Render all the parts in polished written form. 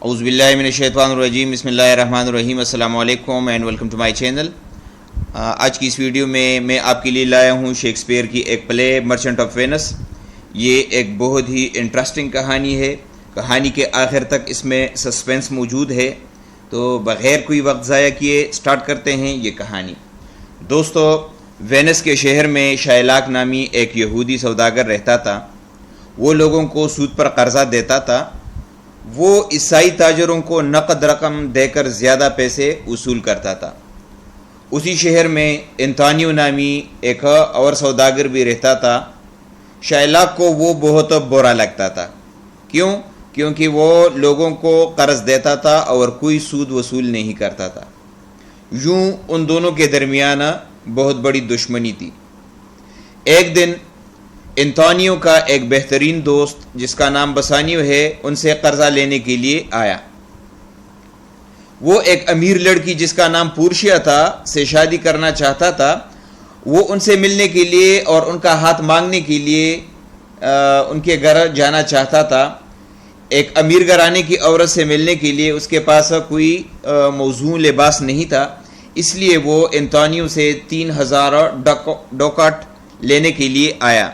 اعوذ باللہ من الشیطان الرجیم، بسم اللہ الرحمن الرحیم۔ السلام علیکم and welcome to my channel. آج کی اس ویڈیو میں آپ کے لیے لایا ہوں شیکسپیئر کی ایک پلے مرچنٹ آف وینس۔ یہ ایک بہت ہی انٹرسٹنگ کہانی ہے۔ کہانی کے آخر تک اس میں سسپینس موجود ہے، تو بغیر کوئی وقت ضائع کیے سٹارٹ کرتے ہیں یہ کہانی۔ دوستو، وینس کے شہر میں شائلاک نامی ایک یہودی سوداگر رہتا تھا۔ وہ لوگوں کو سود پر قرضہ دیتا تھا۔ وہ عیسائی تاجروں کو نقد رقم دے کر زیادہ پیسے وصول کرتا تھا۔ اسی شہر میں انتونیو نامی ایک اور سوداگر بھی رہتا تھا۔ شائلاک کو وہ بہت برا لگتا تھا۔ کیونکہ وہ لوگوں کو قرض دیتا تھا اور کوئی سود وصول نہیں کرتا تھا۔ یوں ان دونوں کے درمیان بہت بڑی دشمنی تھی۔ ایک دن انتونیو کا ایک بہترین دوست جس کا نام بسانیو ہے ان سے قرضہ لینے کے لیے آیا۔ وہ ایک امیر لڑکی جس کا نام پورشیا تھا سے شادی کرنا چاہتا تھا۔ وہ ان سے ملنے کے لیے اور ان کا ہاتھ مانگنے کے لیے ان کے گھر جانا چاہتا تھا۔ ایک امیر گھرانے کی عورت سے ملنے کے لیے اس کے پاس کوئی موزوں لباس نہیں تھا، اس لیے وہ انتونیو سے 3000 ڈوکاٹ لینے کے لیے آیا۔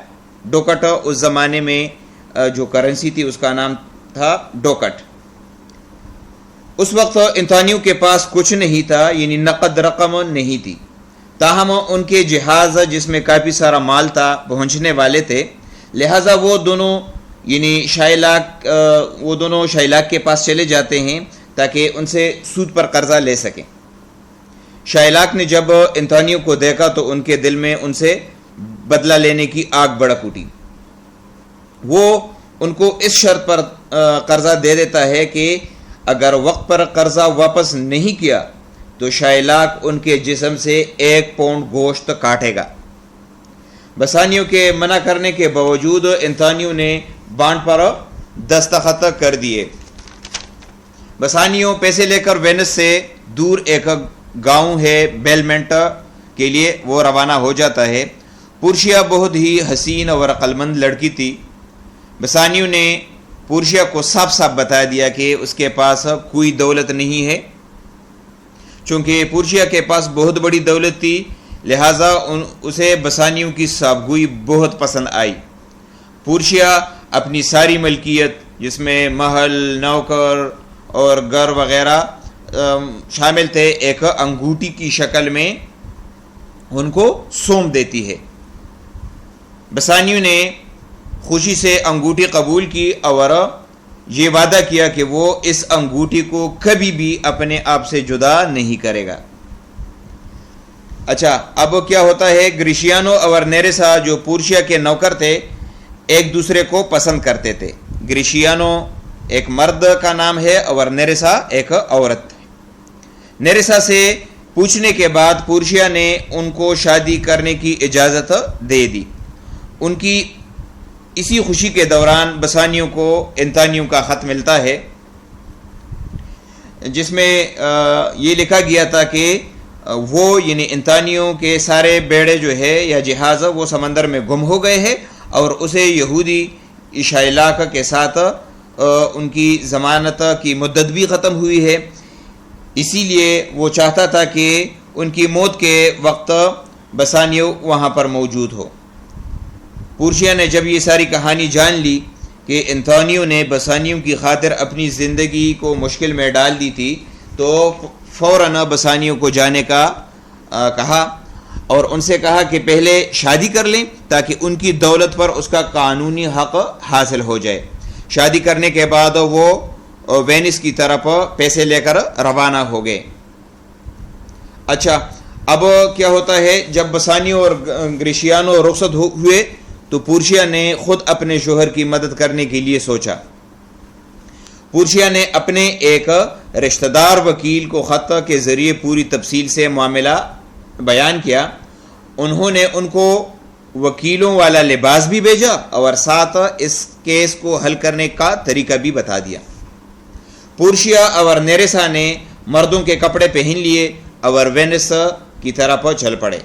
ڈوکٹ اس زمانے میں جو کرنسی تھی اس کا نام تھا ڈوکٹ۔ اس وقت انتونیو کے پاس کچھ نہیں تھا، یعنی نقد رقم نہیں تھی، تاہم ان کے جہاز جس میں کافی سارا مال تھا پہنچنے والے تھے، لہٰذا وہ دونوں شائلاک کے پاس چلے جاتے ہیں تاکہ ان سے سود پر قرضہ لے سکیں۔ شائلاک نے جب انتونیو کو دیکھا تو ان کے دل میں ان سے بدلہ لینے کی آگ بھڑک اٹھی۔ وہ ان کو اس شرط پر قرضہ دے دیتا ہے کہ اگر وقت پر قرضہ واپس نہیں کیا تو شائلاک ان کے جسم سے 1 پاؤنڈ گوشت کاٹے گا۔ بسانیو کے منع کرنے کے باوجود انتونیو نے بانڈ پر دستخط کر دیے۔ بسانیو پیسے لے کر وینس سے دور ایک گاؤں ہے بیلمنٹ کے لیے وہ روانہ ہو جاتا ہے۔ پورشیا بہت ہی حسین اور عقلمند لڑکی تھی۔ بسانیو نے پورشیا کو صاف صاف بتا دیا کہ اس کے پاس کوئی دولت نہیں ہے۔ چونکہ پورشیا کے پاس بہت بڑی دولت تھی، لہٰذا اسے بسانیو کی صافگوئی بہت پسند آئی۔ پورشیا اپنی ساری ملکیت جس میں محل، نوکر اور گھر وغیرہ شامل تھے ایک انگوٹھی کی شکل میں ان کو سونپ دیتی ہے۔ بسانیو نے خوشی سے انگوٹھی قبول کی اور یہ وعدہ کیا کہ وہ اس انگوٹھی کو کبھی بھی اپنے آپ سے جدا نہیں کرے گا۔ اچھا، اب کیا ہوتا ہے، گریشیانو اور نیریسا جو پورشیا کے نوکر تھے ایک دوسرے کو پسند کرتے تھے۔ گریشیانو ایک مرد کا نام ہے اور نیریسا ایک عورت ہے۔ نیریسا سے پوچھنے کے بعد پورشیا نے ان کو شادی کرنے کی اجازت دے دی۔ ان کی اسی خوشی کے دوران بسانیو کو انتونیو کا خط ملتا ہے جس میں یہ لکھا گیا تھا کہ وہ یعنی انتونیو کے سارے بیڑے جو ہے یا جہاز وہ سمندر میں گم ہو گئے ہیں اور اسے یہودی شائلاک کے ساتھ ان کی ضمانت کی مدت بھی ختم ہوئی ہے، اسی لیے وہ چاہتا تھا کہ ان کی موت کے وقت بسانیو وہاں پر موجود ہو۔ پورشیا نے جب یہ ساری کہانی جان لی کہ انتونیو نے بسانیو کی خاطر اپنی زندگی کو مشکل میں ڈال دی تھی، تو فوراً بسانیو کو جانے کا کہا اور ان سے کہا کہ پہلے شادی کر لیں تاکہ ان کی دولت پر اس کا قانونی حق حاصل ہو جائے۔ شادی کرنے کے بعد وہ وینس کی طرف پیسے لے کر روانہ ہو گئے۔ اچھا، اب کیا ہوتا ہے، جب بسانیو اور گریشیانو رخصت ہوئے تو پورشیا نے خود اپنے شوہر کی مدد کرنے کے لیے سوچا۔ پورشیا نے اپنے ایک رشتہ دار وکیل کو خط کے ذریعے پوری تفصیل سے معاملہ بیان کیا۔ انہوں نے ان کو وکیلوں والا لباس بھی بھیجا اور ساتھ اس کیس کو حل کرنے کا طریقہ بھی بتا دیا۔ پورشیا اور نیریسا نے مردوں کے کپڑے پہن لیے اور وینس کی طرف چل پڑے۔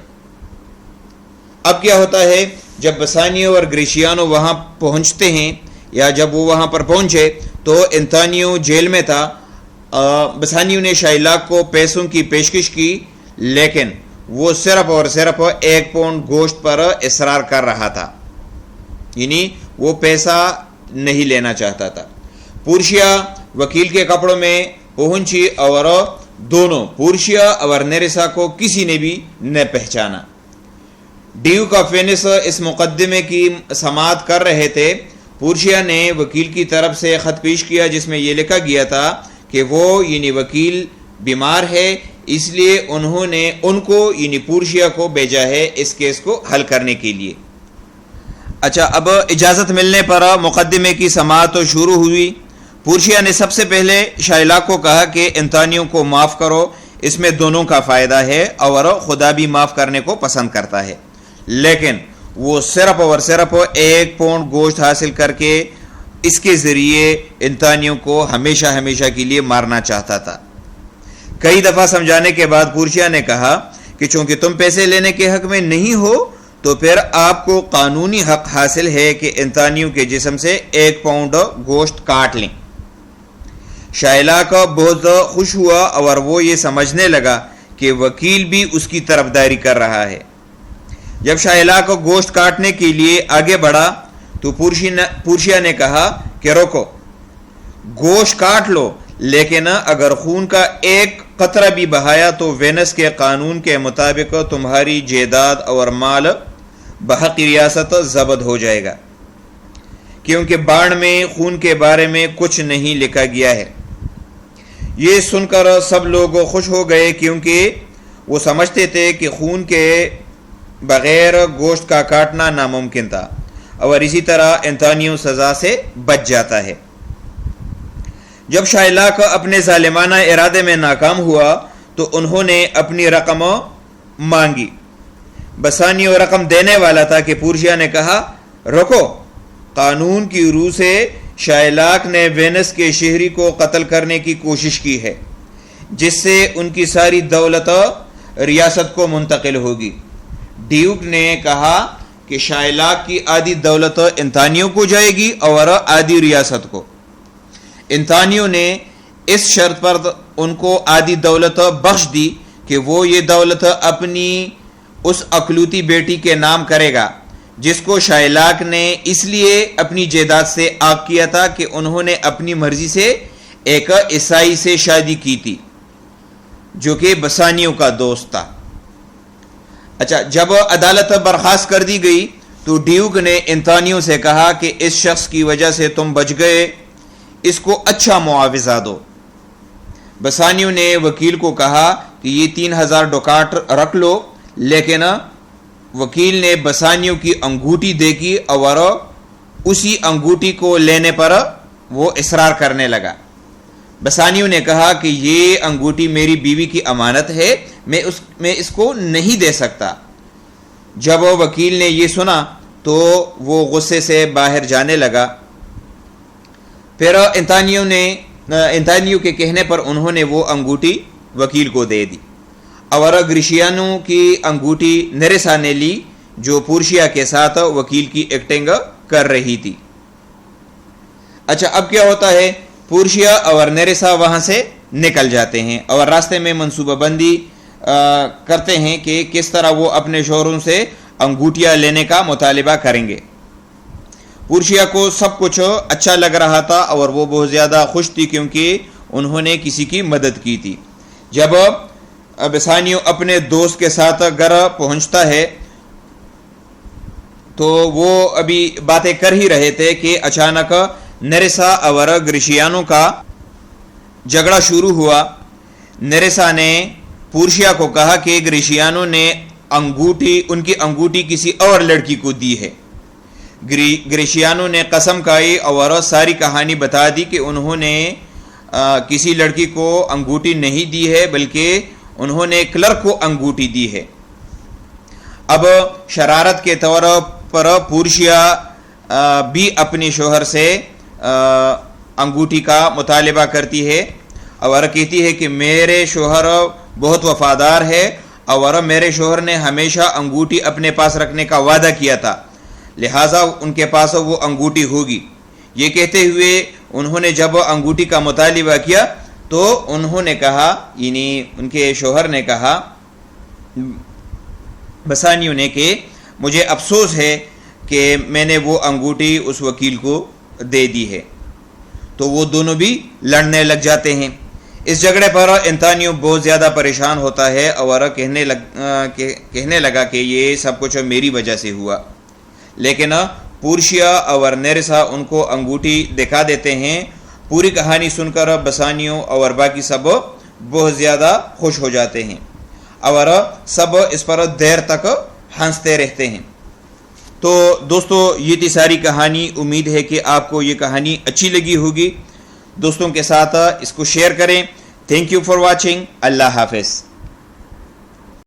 اب کیا ہوتا ہے، جب بسانیو اور گریشیانو وہاں پہنچتے ہیں یا جب وہ وہاں پر پہنچے تو انتانیو جیل میں تھا. بسانیو نے شائلاک کو پیسوں کی پیشکش کی لیکن وہ صرف اور صرف 1 پاؤنڈ گوشت پر اصرار کر رہا تھا، یعنی وہ پیسہ نہیں لینا چاہتا تھا. پورشیا وکیل کے کپڑوں میں پہنچی اور دونوں پورشیا اور نیرسا کو کسی نے بھی نہ پہچانا. ڈیوک آف وینس اس مقدمے کی سماعت کر رہے تھے. پورشیا نے وکیل کی طرف سے خط پیش کیا جس میں یہ لکھا گیا تھا کہ وہ یعنی وکیل بیمار ہے، اس لیے انہوں نے ان کو یعنی پورشیا کو بھیجا ہے اس کیس کو حل کرنے کے لیے. اچھا، اب اجازت ملنے پر مقدمے کی سماعت شروع ہوئی. پورشیا نے سب سے پہلے شائلاک کو کہا کہ انتانیو کو معاف کرو، اس میں دونوں کا فائدہ ہے اور خدا بھی معاف کرنے کو پسند کرتا ہے، لیکن وہ صرف اور صرف 1 پاؤنڈ گوشت حاصل کر کے اس کے ذریعے انتانیو کو ہمیشہ ہمیشہ کے لیے مارنا چاہتا تھا. کئی دفعہ سمجھانے کے بعد پورشیا نے کہا کہ چونکہ تم پیسے لینے کے حق میں نہیں ہو تو پھر آپ کو قانونی حق حاصل ہے کہ انتانیو کے جسم سے 1 پاؤنڈ گوشت کاٹ لیں. شائلاک بہت خوش ہوا اور وہ یہ سمجھنے لگا کہ وکیل بھی اس کی طرفداری کر رہا ہے. جب شائلاک گوشت کاٹنے کے لیے آگے بڑھا تو پورشیا نے کہا کہ روکو، گوشت کاٹ لو، لیکن اگر خون کا 1 قطرہ بھی بہایا تو وینس کے قانون کے مطابق تمہاری جائیداد اور مال بحق ریاست ضبط ہو جائے گا، کیونکہ بانڈ میں خون کے بارے میں کچھ نہیں لکھا گیا ہے. یہ سن کر سب لوگ خوش ہو گئے کیونکہ وہ سمجھتے تھے کہ خون کے بغیر گوشت کا کاٹنا ناممکن تھا اور اسی طرح انتانیو سزا سے بچ جاتا ہے. جب شائلاک اپنے ظالمانہ ارادے میں ناکام ہوا تو انہوں نے اپنی رقم مانگی. بسانیو رقم دینے والا تھا کہ پورشیا نے کہا رکو، قانون کی روح سے شائلاک نے وینس کے شہری کو قتل کرنے کی کوشش کی ہے جس سے ان کی ساری دولت ریاست کو منتقل ہوگی. ڈیوک نے کہا کہ شائلاک کی آدھی دولت انتانیو کو جائے گی اور آدھی ریاست کو. انتانیو نے اس شرط پر ان کو آدھی دولت بخش دی کہ وہ یہ دولت اپنی اس اکلوتی بیٹی کے نام کرے گا جس کو شائلاک نے اس لیے اپنی جائیداد سے عاق کیا تھا کہ انہوں نے اپنی مرضی سے ایک عیسائی سے شادی کی تھی جو کہ بسانیو کا دوست تھا. اچھا، جب عدالت برخاست کر دی گئی تو ڈیوک نے انتانیو سے کہا کہ اس شخص کی وجہ سے تم بچ گئے، اس کو اچھا معاوضہ دو. بسانیو نے وکیل کو کہا کہ یہ 3000 ڈوکاٹ رکھ لو، لیکن وکیل نے بسانیو کی انگوٹھی دیکھی اور اسی انگوٹھی کو لینے پر وہ اصرار کرنے لگا. بسانیو نے کہا کہ یہ انگوٹھی میری بیوی کی امانت ہے، میں اس کو نہیں دے سکتا. جب وکیل نے یہ سنا تو وہ غصے سے باہر جانے لگا. پھر انتانیو کے کہنے پر انہوں نے وہ انگوٹھی وکیل کو دے دی اور گریشیانو کی انگوٹھی نیرسا نے لی جو پورشیا کے ساتھ وکیل کی ایکٹنگ کر رہی تھی. اچھا، اب کیا ہوتا ہے، پورشیا اور نیرسا وہاں سے نکل جاتے ہیں اور راستے میں منصوبہ بندی کرتے ہیں کہ کس طرح وہ اپنے شوہروں سے انگوٹھیاں لینے کا مطالبہ کریں گے. پورشیا کو سب کچھ اچھا لگ رہا تھا اور وہ بہت زیادہ خوش تھی کیونکہ انہوں نے کسی کی مدد کی تھی. جب بسانیو اپنے دوست کے ساتھ گھر پہنچتا ہے تو وہ ابھی باتیں کر ہی رہے تھے کہ اچانک نیرسا اور گریشیانو کا جھگڑا شروع ہوا. نیرسا نے پورشیا کو کہا کہ گریشیانو نے ان کی انگوٹھی کسی اور لڑکی کو دی ہے. گریشیانو نے قسم کھائی اور ساری کہانی بتا دی کہ انہوں نے کسی لڑکی کو انگوٹھی نہیں دی ہے بلکہ انہوں نے کلرک کو انگوٹھی دی ہے. اب شرارت کے طور پر پورشیا بھی اپنے شوہر سے انگوٹھی کا مطالبہ کرتی ہے اور کہتی ہے کہ میرے شوہر بہت وفادار ہے اور میرے شوہر نے ہمیشہ انگوٹھی اپنے پاس رکھنے کا وعدہ کیا تھا، لہٰذا ان کے پاس وہ انگوٹھی ہوگی. یہ کہتے ہوئے انہوں نے جب انگوٹھی کا مطالبہ کیا تو انہوں نے کہا، یعنی ان کے شوہر نے کہا بسانیوں نے، کہ مجھے افسوس ہے کہ میں نے وہ انگوٹھی اس وکیل کو دے دی ہے۔ تو وہ دونوں بھی لڑنے لگ جاتے ہیں۔ اس جھگڑے پر انتانیو بہت زیادہ پریشان ہوتا ہے اور کہنے لگا کہ یہ سب کچھ میری وجہ سے ہوا، لیکن پورشیا اور نیرسا ان کو انگوٹھی دکھا دیتے ہیں۔ پوری کہانی سن کر بسانیو اور باقی سب بہت زیادہ خوش ہو جاتے ہیں اور سب اس پر دیر تک ہنستے رہتے ہیں۔ تو دوستو یہ تھی ساری کہانی۔ امید ہے کہ آپ کو یہ کہانی اچھی لگی ہوگی۔ دوستوں کے ساتھ اس کو شیئر کریں۔ Thank you for watching. اللہ حافظ۔